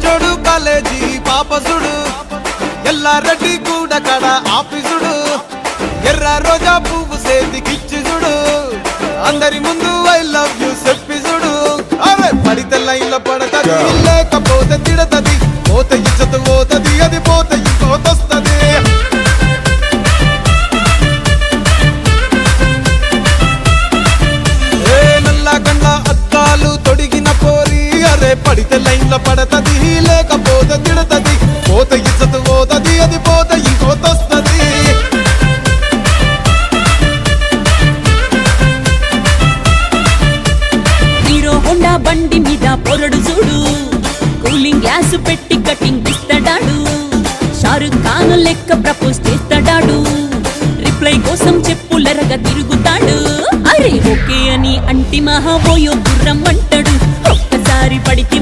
జోడు కాలేజీ పాపసుడు ఎల్లారెడ్డి కూడా కడ ఆఫీసుడు ఎర్ర రోజా పువ్వు సేతికిచ్చి చూడు అందరి ముందు ఐ లవ్ యూ చెప్పి చూడు అరే పడితే లైన్లో పడతది లేకపోతే తిడతది పోతే ఇచ్చత పోతది అది పోతే ఇంకోతొస్తది ఏ నల్ల గండ్ల అద్దాలు తొడిగిన పోరి అరే పడితే లైన్లో పడతది లేకపోతే తిడతది పోతే ఇచ్చత పోతది అది పోతే ఇంకోతొస్తది హోండా బండి మీద పొరడు చూడు కూలింగ్ గ్యాస్ పెట్టి కటింగ్ ఇస్తాడాడు షారుఖ్ ఖాన్ లెక్క ప్రపోజ్ చేస్తాడాడు రిప్లై కోసం చెప్పులెరగా తిరుగుతాడు అరే ఓకే అని అంటి మహాబోయో గుర్రం అంటాడు ఒక్కసారి పడికి